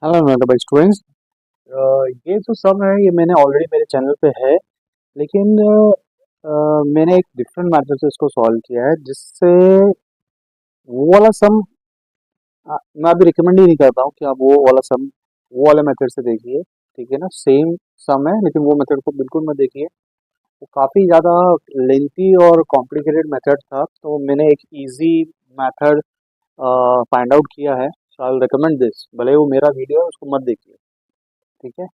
Hello मेरे students. ये जो सम है ये मैंने ऑलरेडी मेरे चैनल पे है, लेकिन मैंने एक डिफरेंट मेथड से इसको सॉल्व किया है जिससे वो वाला सम मैं अभी रिकमेंड ही नहीं करता हूँ कि आप वो वाला सम वो वाले मेथड से देखिए। ठीक है ना, सेम सम है लेकिन वो मेथड को बिल्कुल मत देखिए। वो काफ़ी ज़्यादा लेंथी और कॉम्प्लिकेटेड मेथड था, तो मैंने एक इजी मेथड फाइंड आउट किया है। सो आई विल रिकमेंड दिस, भले वो मेरा वीडियो है उसको मत देखिए। ठीक है,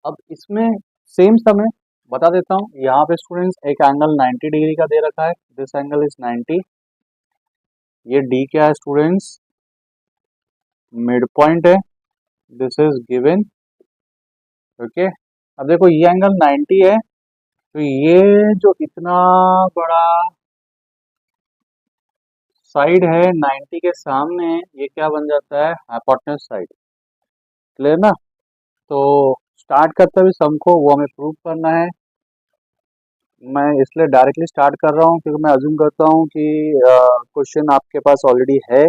अब इसमें सेम समय बता देता हूँ। यहाँ पे स्टूडेंट्स एक एंगल 90 डिग्री का दे रखा है, दिस एंगल इज 90। ये डी क्या है स्टूडेंट्स? मिड पॉइंट है, दिस इज गिवन। ओके, अब देखो ये एंगल 90 है, तो ये जो इतना बड़ा साइड है 90 के सामने, ये क्या बन जाता है? Hypotenuse side. क्लियर ना? तो स्टार्ट करते हुए सम को वो हमें प्रूव करना है। मैं इसलिए डायरेक्टली स्टार्ट कर रहा हूँ क्योंकि मैं अज्यूम करता हूँ कि क्वेश्चन आपके पास ऑलरेडी है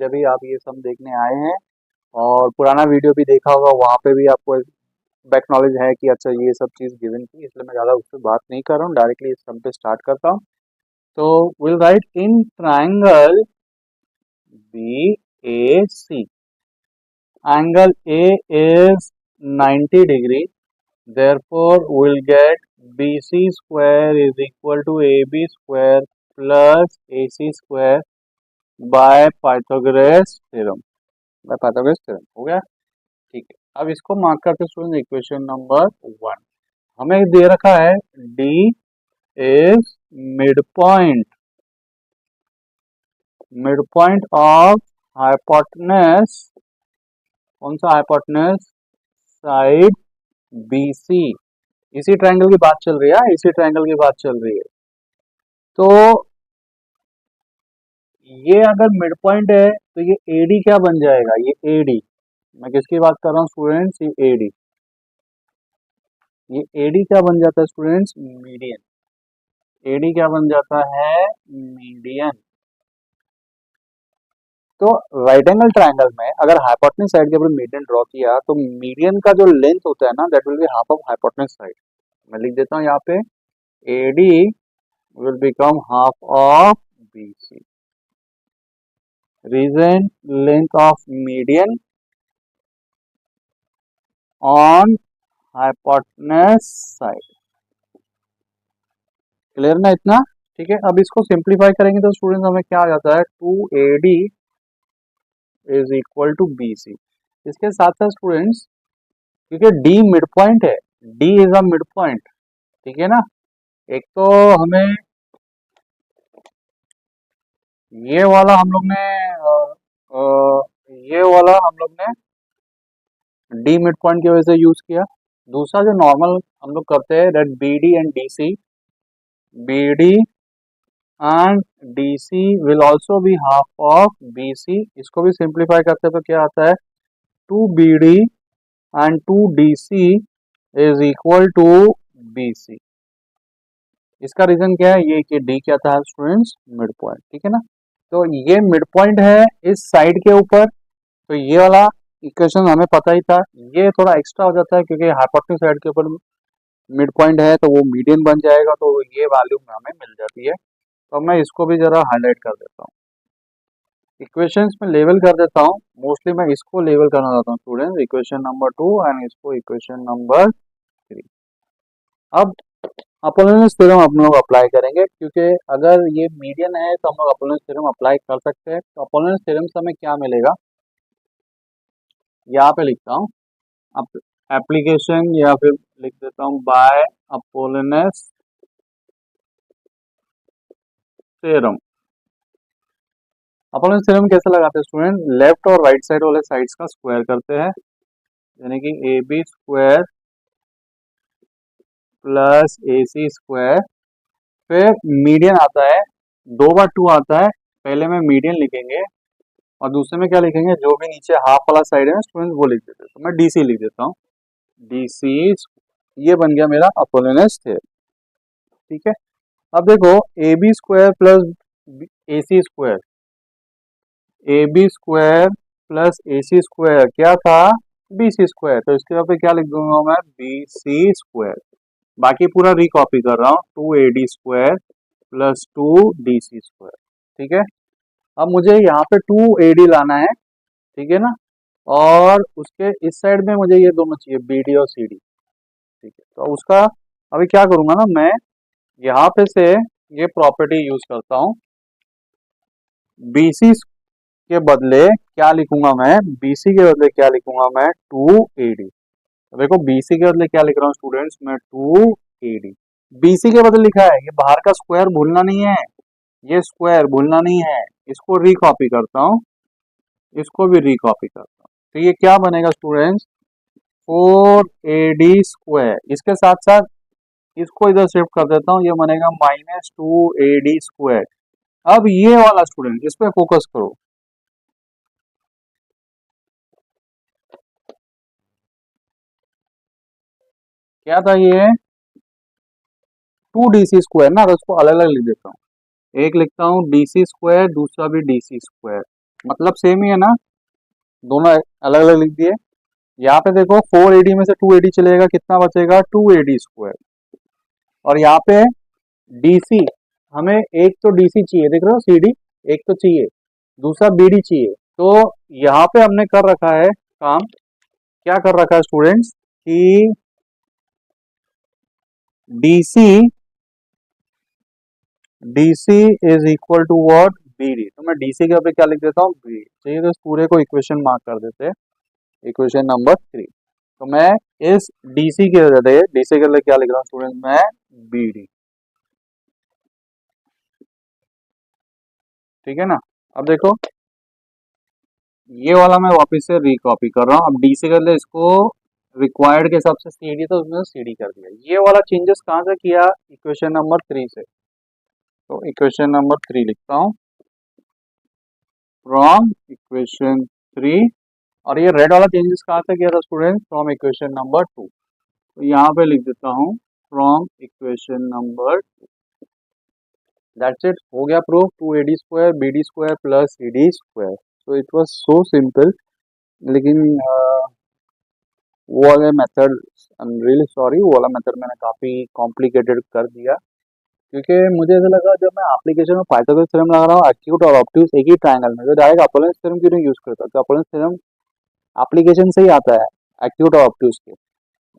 जब भी आप ये सम देखने आए हैं, और पुराना वीडियो भी देखा होगा, वहाँ पे भी आपको बैक नॉलेज है कि अच्छा ये सब चीज़ गिवन थी। इसलिए मैं ज़्यादा उस पर बात नहीं कर रहा हूँ, डायरेक्टली इस सम पे स्टार्ट करता हूँ। तो will write in triangle B A C, angle A is 90 degree, therefore we'll get BC square is equal to AB square plus AC square by Pythagoras theorem, हो गया। ठीक है, अब इसको मार्क करते स्टूडेंट इक्वेशन नंबर 1। हमें दे रखा है D is mid point, mid point of hypotenuse. कौन सा हाइपोटेनस? Side BC। इसी ट्रायंगल की बात चल रही है, इसी ट्रायंगल की बात चल रही है। तो ये अगर मिड पॉइंट है तो ये एडी क्या बन जाएगा? ये एडी, मैं किसकी बात कर रहा हूँ स्टूडेंट्स? ये एडी, ये एडी क्या बन जाता है स्टूडेंट्स? मीडियन। एडी क्या बन जाता है? मीडियन। तो राइट एंगल ट्रायंगल में अगर हाइपोटेन्यूज साइड के ऊपर मीडियन ड्रॉ किया तो मीडियन का जो लेंथ होता है ना, that will be half of hypotenuse side. मैं लिख देता हूँ यहाँ पे, AD will become half of BC. Reason, length of median on hypotenuse side. Clear ना इतना? ठीक है, अब इसको सिंप्लीफाई करेंगे तो स्टूडेंट्स हमें क्या आ जाता है? 2AD is equal to BC। इसके साथ साथ स्टूडेंट्स, क्योंकि D मिड पॉइंट है, D is a mid point, ठीक है ना? एक तो हमें ये वाला हम लोग ने ये वाला हम लोग ने D मिड पॉइंट की वजह से यूज किया। दूसरा जो नॉर्मल हम लोग करते हैं, that BD and DC, BD and DC will also be half of BC। इसको भी सिंप्लीफाई करते हैं तो क्या आता है? 2BD and 2DC is equal to BC। इसका रीजन क्या है? ये कि D क्या था स्टूडेंट्स? Mid point. ठीक है ना? तो ये मिड पॉइंट है इस साइड के ऊपर, तो ये वाला इक्वेशन हमें पता ही था। ये थोड़ा एक्स्ट्रा हो जाता है क्योंकि हाइपोटेन्यूज साइड के ऊपर मिड पॉइंट है, तो वो मीडियन बन जाएगा, तो ये वैल्यू हमें मिल जाती है। तो मैं इसको भी जरा हाईलाइट कर देता हूँ, इक्वेशंस में लेवल कर देता हूँ। मोस्टली मैं इसको लेवल करना चाहता हूँ स्टूडेंट, इक्वेशन नंबर 2 एंड इसको इक्वेशन नंबर 3। अब अपोलोनियस थ्योरम हम लोग अप्लाई करेंगे, क्योंकि अगर ये मीडियन है तो हम लोग अपोलोनियस थ्योरम अप्लाई कर सकते हैं। तो अपोलोनियस थ्योरम से हमें क्या मिलेगा? यहाँ पे लिखता हूँ एप्लीकेशन, या फिर लिख देता हूँ by Apollonius theorem. Apollonius theorem कैसे लगाते हैं स्टूडेंट? लेफ्ट और राइट साइड वाले साइड्स का स्क्वायर करते हैं, यानी कि AB square plus AC square. फिर मीडियन आता है, 2 बार 2 आता है, पहले में मीडियन लिखेंगे और दूसरे में क्या लिखेंगे? जो भी नीचे हाफ वाला साइड है स्टूडेंट वो लिख देते हैं। तो मैं DC लिख देता हूँ, DC। ये बन गया मेरा अपोलोनियस थ्योरम। ठीक है, अब देखो AB square plus AC square, AB square plus A C square क्या था, बी सी स्क्वायर। तो इसके यहाँ पे क्या लिख दूंगा मैं, बी सी स्क्वायर। बाकी पूरा रिकॉपी कर रहा हूँ, 2AD square plus 2DC square. ठीक है, अब मुझे यहाँ पे 2AD लाना है, ठीक है ना, और उसके इस साइड में मुझे ये दोनों चाहिए, BD और CD। ठीक है, तो उसका अभी क्या करूंगा ना, मैं यहाँ पे से ये प्रॉपर्टी यूज करता हूँ, BC के बदले क्या लिखूंगा मैं, BC के बदले क्या लिखूंगा मैं, 2AD। देखो BC के बदले क्या लिख रहा हूँ स्टूडेंट्स, मैं 2AD। BC के बदले लिखा है, ये बाहर का स्क्वायर भूलना नहीं है, ये स्क्वायर भूलना नहीं है। इसको रिकॉपी करता हूँ, इसको भी रिकॉपी करता हूँ, तो ये क्या बनेगा स्टूडेंट्स, 4AD स्क्वायर। इसके साथ साथ इसको इधर शिफ्ट कर देता हूँ, ये बनेगा -2AD स्क्वायर। अब ये वाला स्टूडेंट, इस पे फोकस करो, क्या था ये, 2DC स्क्वायर ना, तो इसको अलग अलग लिख देता हूँ। एक लिखता हूँ DC स्क्वायर, दूसरा भी DC स्क्वायर, मतलब सेम ही है ना, दोनों अलग अलग लिख दिए। यहाँ पे देखो 4AD में से 2AD चलेगा, कितना बचेगा, 2AD स्क्वायर। और यहाँ पे DC, हमें एक तो DC चाहिए, देख रहे हो, CD एक तो चाहिए, दूसरा BD चाहिए। तो यहाँ पे हमने कर रखा है काम, क्या कर रखा है स्टूडेंट्स, कि DC is equal to what, BD। तो मैं DC के पे क्या लिख देता हूँ, BD। चाहिए तो इस पूरे को इक्वेशन मार्क कर देते हैं, इक्वेशन नंबर 3। तो मैं इस DC के लिए क्या लिख रहा हूँ स्टूडेंट, मैं BD। ठीक है ना, अब देखो ये वाला मैं वापस से रिकॉपी कर रहा हूँ। अब DC के लिए इसको रिक्वायर्ड के हिसाब से CD, तो उसमें CD कर दिया। ये वाला चेंजेस कहाँ से किया, इक्वेशन नंबर 3 से। तो इक्वेशन नंबर 3 लिखता हूँ, फ्रॉम इक्वेशन 3। और ये रेड वाला चेंजेस कहाँ से किया था स्टूडेंट, फ्रॉम इक्वेशन नंबर 2। तो यहाँ पे लिख देता हूँ, from equation number, that's it, हो गया proof, 2AD square BD square plus CD square. तो इट वाज सो सिंपल। लेकिन वो वाले method, I am really sorry, वो वाला मेथड मैंने काफ़ी कॉम्प्लिकेटेड कर दिया, क्योंकि मुझे ऐसा लगा जब मैं एप्लीकेशन में पाइथागोरस थ्योरम लगा रहा हूँ, एक्यूट और ऑब्ट्यूज एक ही ट्रायंगल में, तो डायरेक्ट अपोलोनियस थ्योरम क्यों नहीं यूज करता। तो अपोलोनियस थ्योरम एप्लीकेशन से ही आता है, एक्यूट और ऑब्ट्यूज के,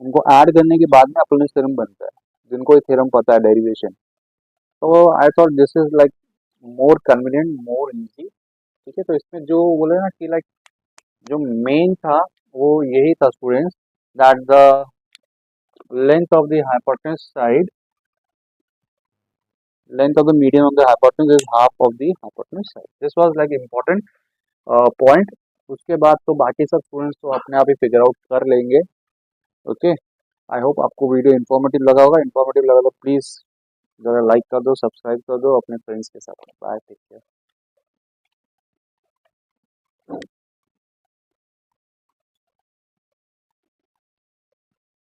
उनको ऐड करने के बाद में अपोलोनियस थ्योरम बनता है, जिनको ये थ्योरम पता है डेरिवेशन। तो I thought this is like more convenient, more easy. ठीक है, तो इसमें जो बोले ना कि लाइक जो मेन था वो यही था students, that the length of the hypotenuse side, length of the median of the hypotenuse is half of the hypotenuse side. This was like important point. उसके बाद तो बाकी सब स्टूडेंट्स तो अपने आप ही फिगर आउट कर लेंगे। ओके, आई होप आपको वीडियो इन्फॉर्मेटिव लगा होगा। इन्फॉर्मेटिव लगा तो प्लीज़ ज़रा लाइक कर दो, सब्सक्राइब कर दो अपने फ्रेंड्स के साथ। Bye, take care.